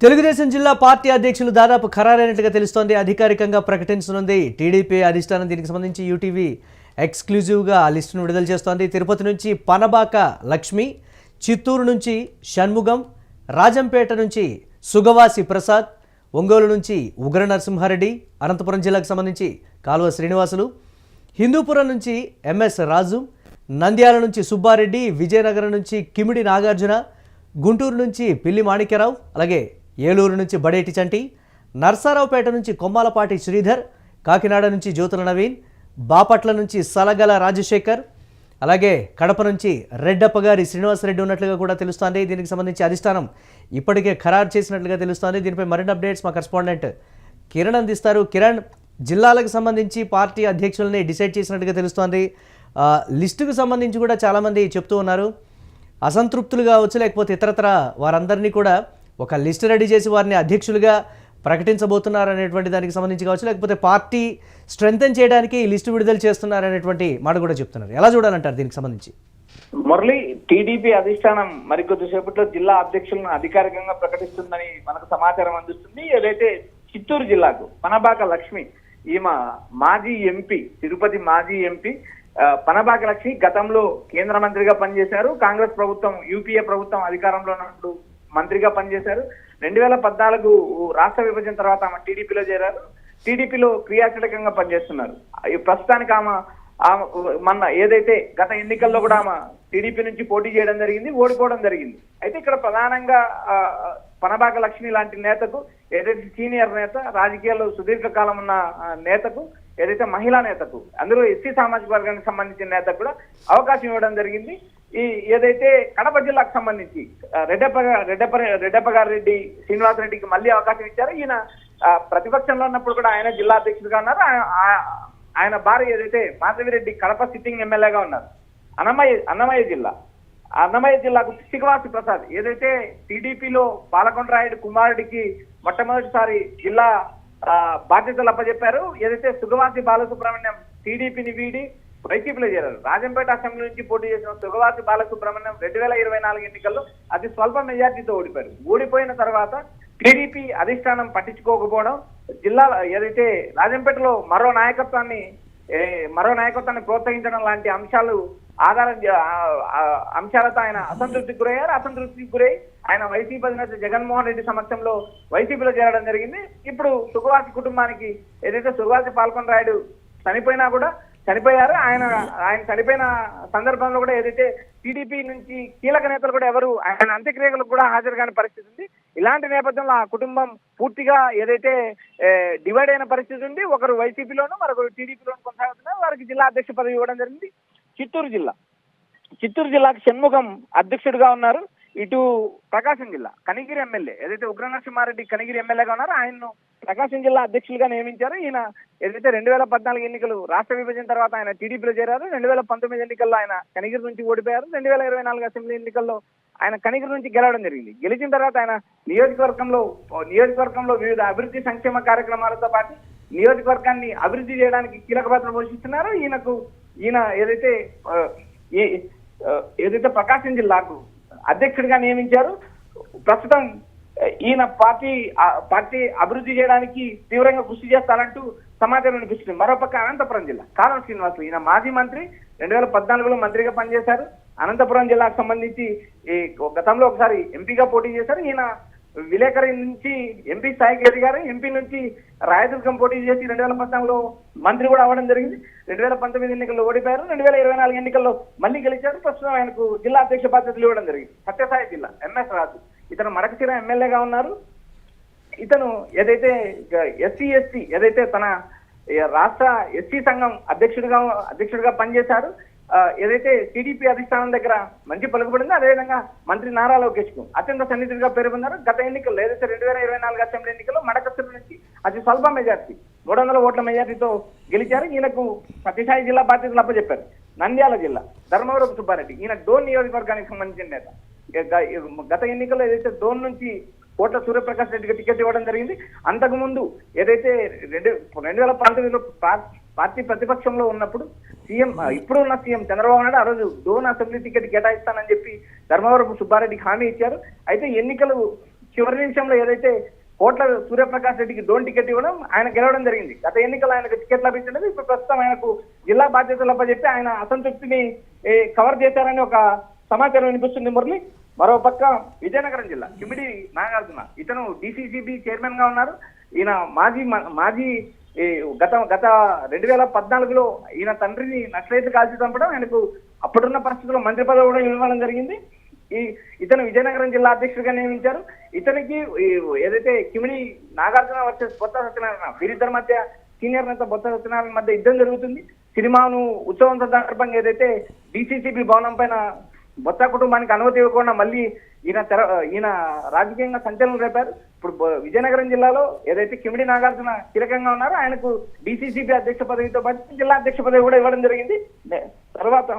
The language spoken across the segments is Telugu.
తెలుగుదేశం జిల్లా పార్టీ అధ్యక్షులు దాదాపు ఖరారైనట్టుగా తెలుస్తోంది. అధికారికంగా ప్రకటించనుంది టీడీపీ అధిష్టానం. దీనికి సంబంధించి యూటీవీ ఎక్స్క్లూజివ్గా ఆ లిస్టును విడుదల చేస్తోంది. తిరుపతి నుంచి పనబాక లక్ష్మి, చిత్తూరు నుంచి షణ్ముగం, రాజంపేట నుంచి సుగవాసి ప్రసాద్, ఒంగోలు నుంచి ఉగ్ర నరసింహారెడ్డి, అనంతపురం జిల్లాకు సంబంధించి కాలువ శ్రీనివాసులు, హిందూపురం నుంచి ఎంఎస్ రాజు, నంద్యాల నుంచి సుబ్బారెడ్డి, విజయనగరం నుంచి కిమిడి నాగార్జున, గుంటూరు నుంచి పిల్లి మాణిక్యరావు, అలాగే ఏలూరు నుంచి బడేటి చంటి, నర్సారావుపేట నుంచి కొమ్మాలపాటి శ్రీధర్, కాకినాడ నుంచి జ్యోతుల నవీన్, బాపట్ల నుంచి సలగల రాజశేఖర్, అలాగే కడప నుంచి రెడ్డప్పగారి శ్రీనివాసరెడ్డి ఉన్నట్లుగా కూడా తెలుస్తోంది. దీనికి సంబంధించి అధిష్టానం ఇప్పటికే ఖరారు చేసినట్లుగా తెలుస్తోంది. దీనిపై మరిన్ని అప్డేట్స్ మా కరెస్పాండెంట్ కిరణ్ అందిస్తారు. కిరణ్, జిల్లాలకు సంబంధించి పార్టీ అధ్యక్షులని డిసైడ్ చేసినట్టుగా తెలుస్తోంది. లిస్టుకు సంబంధించి కూడా చాలామంది చెప్తూ ఉన్నారు. అసంతృప్తులు కావచ్చు, లేకపోతే ఇతరతర వారందరినీ కూడా ఒక లిస్ట్ రెడీ చేసి వారిని అధ్యక్షులుగా ప్రకటించబోతున్నారు అనేటువంటి దానికి సంబంధించి కావచ్చు, లేకపోతే పార్టీ స్ట్రెంగ్తెన్ చేయడానికి ఈ లిస్టు విడుదల చేస్తున్నారు అనేటువంటి మాట కూడా చెప్తున్నారు. ఎలా చూడాలంటారు దీనికి సంబంధించి? మురళి, టీడీపీ అధిష్టానం మరికొద్ది సేపట్లో జిల్లా అధ్యక్షులను అధికారికంగా ప్రకటిస్తుందని మనకు సమాచారం అందిస్తుంది. ఏదైతే చిత్తూరు జిల్లాకు పనబాక లక్ష్మి, ఈమె మాజీ ఎంపీ, తిరుపతి మాజీ ఎంపీ పనబాక లక్ష్మి గతంలో కేంద్ర మంత్రిగా పనిచేశారు. కాంగ్రెస్ ప్రభుత్వం, యూపీఏ ప్రభుత్వం అధికారంలో ఉన్నప్పుడు మంత్రిగా పనిచేశారు. 2014 రాష్ట్ర విభజన తర్వాత ఆమె టీడీపీలో చేరారు. టీడీపీలో క్రియాశీలకంగా పనిచేస్తున్నారు. ప్రస్తుతానికి ఆమె మొన్న ఏదైతే గత ఎన్నికల్లో కూడా ఆమె టీడీపీ నుంచి పోటీ చేయడం జరిగింది, ఓడిపోవడం జరిగింది. అయితే ఇక్కడ ప్రధానంగా పనబాక లక్ష్మి లాంటి నేతకు, ఏదైతే సీనియర్ నేత, రాజకీయాల్లో సుదీర్ఘకాలం ఉన్న నేతకు, ఏదైతే మహిళా నేతకు, అందులో ఎస్సీ సామాజిక వర్గానికి సంబంధించిన నేతకు కూడా అవకాశం ఇవ్వడం జరిగింది. ఈ ఏదైతే కడప జిల్లాకు సంబంధించి రెడ్డప్పగారెడ్డి శ్రీనివాసరెడ్డికి మళ్ళీ అవకాశం ఇచ్చారు. ఈయన ప్రతిపక్షంలో ఉన్నప్పుడు కూడా ఆయన జిల్లా అధ్యక్షుడిగా ఉన్నారు. ఆయన భార్య ఏదైతే మాధవిరెడ్డి కడప సిట్టింగ్ ఎమ్మెల్యేగా ఉన్నారు. అన్నమయ్య జిల్లాకు సుగవాసి ప్రసాద్, ఏదైతే టీడీపీలో పాలకొండరాయుడు కుమారుడికి మొట్టమొదటిసారి జిల్లా బాధ్యతలు అప్పచెప్పారు. ఏదైతే సుగవాసి బాలసుబ్రహ్మణ్యం టీడీపీని వీడి వైసీపీలో చేరారు. రాజంపేట అసెంబ్లీ నుంచి పోటీ చేసిన సుగవాసి బాలసుబ్రహ్మణ్యం 2024 ఎన్నికల్లో అతి స్వల్ప మెజార్టీతో ఓడిపోయారు. ఓడిపోయిన తర్వాత టీడీపీ అధిష్టానం పట్టించుకోకపోవడం, జిల్లా ఏదైతే రాజంపేటలో మరో నాయకత్వాన్ని ప్రోత్సహించడం లాంటి అంశాలతో ఆయన అసంతృప్తికి గురయ్యారు. అసంతృప్తికి గురై ఆయన వైసీపీ అధినేత జగన్మోహన్ రెడ్డి సమక్షంలో వైసీపీలో చేరడం జరిగింది. ఇప్పుడు సుగవాసి కుటుంబానికి, ఏదైతే సుగవాసి పాల్కొండరాయుడు చనిపోయారు, ఆయన చనిపోయిన సందర్భంలో కూడా ఏదైతే టీడీపీ నుంచి కీలక నేతలు కూడా ఎవరు ఆయన అంత్యక్రియలకు కూడా హాజరు కాని పరిస్థితి ఉంది. ఇలాంటి నేపథ్యంలో ఆ కుటుంబం పూర్తిగా ఏదైతే డివైడ్ అయిన పరిస్థితి ఉంది. ఒకరు వైసీపీలోను, మరొకరు టీడీపీలోను కొనసాగుతున్నారు. వారికి జిల్లా అధ్యక్ష పదవి ఇవ్వడం జరిగింది. చిత్తూరు జిల్లాకు షణ్ముగం అధ్యక్షుడిగా ఉన్నారు. ఇటు ప్రకాశం జిల్లా కనిగిరి ఎమ్మెల్యే, ఏదైతే ఉగ్ర నరసింహారెడ్డి కనిగిరి ఎమ్మెల్యేగా ఉన్నారో ఆయన్ను ప్రకాశం జిల్లా అధ్యక్షులుగా నియమించారు. ఈయన ఏదైతే 2014 ఎన్నికలు రాష్ట్ర విభజన తర్వాత ఆయన టీడీపీలో చేరారు. 2019 ఎన్నికల్లో ఆయన కనిగిరి నుంచి ఓడిపోయారు. 2024 అసెంబ్లీ ఎన్నికల్లో ఆయన కనిగిరి నుంచి గెలవడం జరిగింది. గెలిచిన తర్వాత ఆయన నియోజకవర్గంలో వివిధ అభివృద్ధి సంక్షేమ కార్యక్రమాలతో పాటు నియోజకవర్గాన్ని అభివృద్ధి చేయడానికి కీలక పాత్ర పోషిస్తున్నారు. ఈయన ఏదైతే ప్రకాశం జిల్లాకు అధ్యక్షుడిగా నియమించారు. ప్రస్తుతం ఈయన పార్టీ అభివృద్ధి చేయడానికి తీవ్రంగా కృషి చేస్తారంటూ సమాచారం వినిపిస్తుంది. మరోపక్క అనంతపురం జిల్లా కాలువ శ్రీనివాసులు, ఈయన మాజీ మంత్రి, 2014లో మంత్రిగా పనిచేశారు. అనంతపురం జిల్లాకు సంబంధించి గతంలో ఒకసారి ఎంపీగా పోటీ చేశారు. ఈయన విలేకరి నుంచి ఎంపీ స్థాయికి ఎదిగారు. ఎంపీ నుంచి రాయదుర్గం పోటీ చేసి 2014లో మంత్రి కూడా అవ్వడం జరిగింది. 2019 ఎన్నికల్లో ఓడిపోయారు. 2024 ఎన్నికల్లో మళ్ళీ గెలిచారు. ప్రస్తుతం ఆయనకు జిల్లా అధ్యక్ష బాధ్యతలు ఇవ్వడం జరిగింది. సత్యసాయి జిల్లా ఎంఎస్ రాజు, ఇతను మడకశిర ఎమ్మెల్యేగా ఉన్నారు. ఇతను ఏదైతే ఎస్సీ ఏదైతే తన రాష్ట్ర ఎస్సీ సంఘం అధ్యక్షుడిగా పనిచేశారు. ఏదైతే టీడీపీ అధిష్టానం దగ్గర మంచి పలుకుబడిందో అదేవిధంగా మంత్రి నారా లోకేష్ కు అత్యంత సన్నిహితుడిగా పేరు పొందారు. గత ఎన్నికల్లో ఏదైతే 2024 అసెంబ్లీ ఎన్నికల్లో మడకశిర నుంచి అతి స్వల్ప మెజార్టీ 300 ఓట్ల మెజార్టీతో గెలిచారు. ఈయనకు సత్యసాయి జిల్లా బాధ్యతలు అప్పచెప్పారు. నంద్యాల జిల్లా ధర్మవరపు సుబ్బారెడ్డి, ఈయన డోన్ నియోజకవర్గానికి సంబంధించిన నేత. గత ఎన్నికల్లో ఏదైతే డోన్ నుంచి కోట్ల సూర్యప్రకాష్ రెడ్డికి టికెట్ ఇవ్వడం జరిగింది. అంతకుముందు ఏదైతే 2019లో పార్టీ ప్రతిపక్షంలో ఉన్నప్పుడు ఇప్పుడు ఉన్న సీఎం చంద్రబాబు నాయుడు ఆ రోజు డోన్ అసెంబ్లీ టికెట్ కేటాయిస్తానని చెప్పి ధర్మవరపు సుబ్బారెడ్డికి హామీ ఇచ్చారు. అయితే ఎన్నికలు చివరి నిమిషంలో ఏదైతే కోట్ల సూర్యప్రకాష్ రెడ్డికి డోన్ టికెట్ ఇవ్వడం, ఆయన గెలవడం జరిగింది. గత ఎన్నికలు ఆయనకు టికెట్ లభించలేదు. ఇప్పుడు ప్రస్తుతం ఆయనకు జిల్లా బాధ్యతలు అప్పచెప్పి ఆయన అసంతృప్తిని కవర్ చేశారని ఒక సమాచారం వినిపిస్తుంది మురళి. మరోపక్క విజయనగరం జిల్లా కిమిడి నాగార్జున, ఇతను డిసిసిబి చైర్మన్ గా ఉన్నారు. ఈయన మాజీ గత 2014లో ఈయన తండ్రిని నక్సలైట్లు కాల్చి చంపడం, ఆయనకు అప్పుడున్న పరిస్థితుల్లో మంత్రి పదవి కూడా ఇవ్వడం జరిగింది. ఇతను విజయనగరం జిల్లా అధ్యక్షుడిగా నియమించారు. ఇతనికి ఏదైతే కిమిడి నాగార్జున వర్సెస్ బొత్స సత్యనారాయణ, వీరిద్దరి మధ్య సీనియర్ నేత బొత్స సత్యనారాయణ మధ్య యుద్ధం జరుగుతుంది. సినిమాను ఉత్సవం సందర్భంగా ఏదైతే డిసిసిబి భవనం పైన బొత్స కుటుంబానికి అనుమతి ఇవ్వకుండా మళ్ళీ ఈయన రాజకీయంగా సంచలనం రేపారు. ఇప్పుడు విజయనగరం జిల్లాలో ఏదైతే కిమిడి నాగార్జున కీలకంగా ఉన్నారో ఆయనకు డిసిసిబి అధ్యక్ష పదవితో పాటు జిల్లా అధ్యక్ష పదవి కూడా ఇవ్వడం జరిగింది. తర్వాత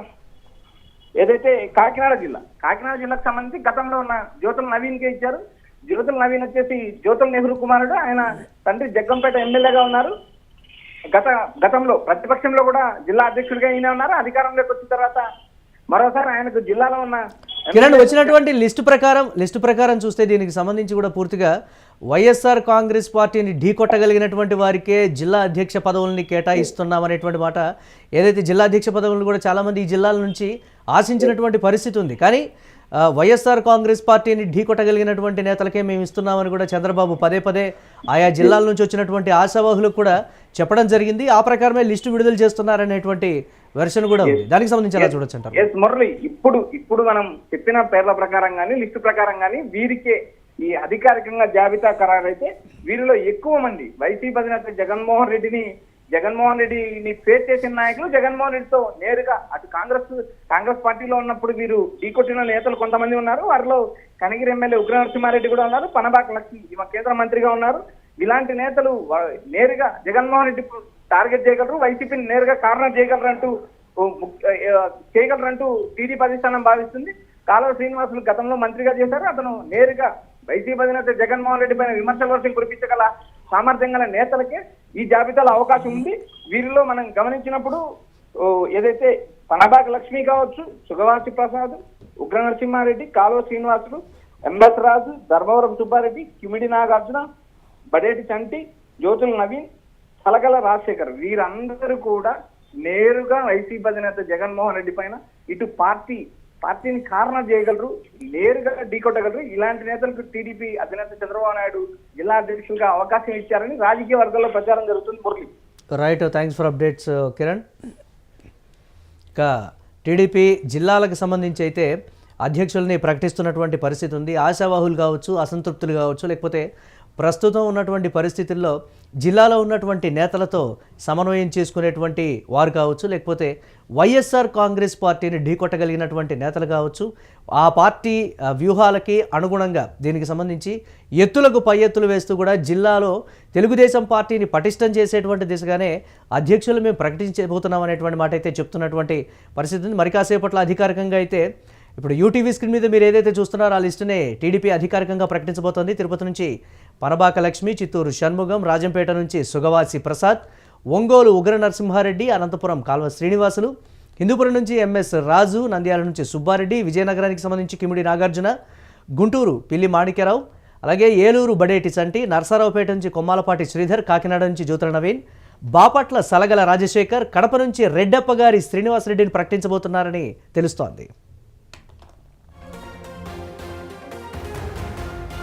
ఏదైతే కాకినాడ జిల్లాకు సంబంధించి గతంలో ఉన్న జ్యోతుల నవీన్కే ఇచ్చారు. జ్యోతుల నవీన్ వచ్చేసి జ్యోతుల నెహ్రూ కుమారుడు. ఆయన తండ్రి జగ్గంపేట ఎమ్మెల్యేగా ఉన్నారు. గతంలో ప్రతిపక్షంలో కూడా జిల్లా అధ్యక్షుడిగా ఈయన ఉన్నారు. అధికారంలోకి వచ్చిన తర్వాత మరోసారి ఆయనకు జిల్లాలో ఉన్న కిరణ్ వచ్చినటువంటి లిస్టు ప్రకారం చూస్తే దీనికి సంబంధించి కూడా పూర్తిగా వైఎస్ఆర్ కాంగ్రెస్ పార్టీని ఢీకొట్టగలిగినటువంటి వారికే జిల్లా అధ్యక్ష పదవుల్ని కేటాయిస్తున్నాం అనేటువంటి మాట, ఏదైతే జిల్లా అధ్యక్ష పదవులను కూడా చాలామంది ఈ జిల్లాల నుంచి ఆశించినటువంటి పరిస్థితి ఉంది. కానీ వైఎస్ఆర్ కాంగ్రెస్ పార్టీని ఢీకొట్టగలిగినటువంటి నేతలకే మేము ఇస్తున్నామని కూడా చంద్రబాబు పదే ఆయా జిల్లాల నుంచి వచ్చినటువంటి ఆశావాహులకు కూడా చెప్పడం జరిగింది. ఆ ప్రకారమే లిస్టు విడుదల చేస్తున్నారనేటువంటి వెర్షన్ కూడా ఉంది. దానికి సంబంధించి ఎలా చూడొచ్చు అంటారు? మురళి, ఇప్పుడు మనం చెప్పిన పేర్ల ప్రకారం కానీ లిస్టు ప్రకారం కానీ వీరికే ఈ అధికారికంగా జాబితా ఖరారైతే వీరిలో ఎక్కువ మంది వైసీపీ అధినేత జగన్మోహన్ రెడ్డిని ఫేస్ చేసిన నాయకులు జగన్మోహన్ రెడ్డితో నేరుగా అటు కాంగ్రెస్ పార్టీలో ఉన్నప్పుడు వీరు ఢీకొట్టిన నేతలు కొంతమంది ఉన్నారు. వారిలో కనిగిరి ఎమ్మెల్యే ఉగ్ర నరసింహారెడ్డి కూడా ఉన్నారు. పనబాక లక్ష్మి ఈమె కేంద్ర మంత్రిగా ఉన్నారు. ఇలాంటి నేతలు నేరుగా జగన్మోహన్ రెడ్డి టార్గెట్ చేయగలరు, వైసీపీని నేరుగా కార్నర్ చేయగలరంటూ టీడీపీ అధిష్టానం భావిస్తుంది. కాలువ శ్రీనివాసులు గతంలో మంత్రిగా చేశారు. అతను నేరుగా వైసీపీ అధినేత జగన్మోహన్ రెడ్డి పైన విమర్శల వర్షం కురిపించగల సామర్థ్యం గల నేతలకే ఈ జాబితాలో అవకాశం ఉంది. వీరిలో మనం గమనించినప్పుడు ఏదైతే పనబాక లక్ష్మి కావచ్చు, సుగవాసి ప్రసాద్, ఉగ్ర నరసింహారెడ్డి, కాలువ శ్రీనివాసులు, ఎంఎస్ రాజు, ధర్మవరం సుబ్బారెడ్డి, కిమిడి నాగార్జున, బడేటి చంటి, జ్యోతుల నవీన్, సలగల రాజశేఖర్, వీరందరూ కూడా నేరుగా వైసీపీ అధినేత జగన్మోహన్ రెడ్డి పైన ఇటు పార్టీని కార్నర్ చేయగలరు, నేరుగా ఢీకొట్టగలరు. ఇలాంటి నేతలకు టీడీపీ అధినేత చంద్రబాబు నాయుడు జిల్లా అధ్యక్షులుగా అవకాశం ఇచ్చారని రాజకీయ వర్గాల్లో ప్రచారం జరుగుతుంది. Murali, right, thanks for updates Kiran. ఇంకా టీడీపీ జిల్లాలకు సంబంధించి అయితే అధ్యక్షుల్ని ప్రకటిస్తున్నటువంటి పరిస్థితి ఉంది. ఆశావాహులు కావచ్చు, అసంతృప్తులు కావచ్చు, లేకపోతే ప్రస్తుతం ఉన్నటువంటి పరిస్థితుల్లో జిల్లాలో ఉన్నటువంటి నేతలతో సమన్వయం చేసుకునేటువంటి వారు కావచ్చు, లేకపోతే వైఎస్ఆర్ కాంగ్రెస్ పార్టీని ఢీకొట్టగలిగినటువంటి నేతలు కావచ్చు, ఆ పార్టీ వ్యూహాలకి అనుగుణంగా దీనికి సంబంధించి ఎత్తులకు పై ఎత్తులు వేస్తూ కూడా జిల్లాలో తెలుగుదేశం పార్టీని పటిష్టం చేసేటువంటి దిశగానే అధ్యక్షులు మేము ప్రకటించబోతున్నాం అనేటువంటి మాట అయితే చెప్తున్నటువంటి పరిస్థితి ఉంది. మరి కాసేపట్లో అధికారికంగా అయితే ఇప్పుడు యూటీవీ స్క్రీన్ మీద మీరు ఏదైతే చూస్తున్నారో ఆ లిస్టునే టీడీపీ అధికారికంగా ప్రకటించబోతోంది. తిరుపతి నుంచి పనబాక లక్ష్మి, చిత్తూరు షణ్ముగం, రాజంపేట నుంచి సుగవాసి ప్రసాద్, ఒంగోలు ఉగ్ర నరసింహారెడ్డి, అనంతపురం కాల్వ శ్రీనివాసులు, హిందూపురం నుంచి ఎంఎస్ రాజు, నంద్యాల నుంచి సుబ్బారెడ్డి, విజయనగరానికి సంబంధించి కిమిడి నాగార్జున, గుంటూరు పిల్లి మాణిక్యరావు, అలాగే ఏలూరు బడేటి చంటి, నరసరావుపేట నుంచి కొమ్మాలపాటి శ్రీధర్, కాకినాడ నుంచి జ్యోతుల నవీన్, బాపట్ల సలగల రాజశేఖర్, కడప నుంచి రెడ్డప్పగారి శ్రీనివాసరెడ్డిని ప్రకటించబోతున్నారని తెలుస్తోంది.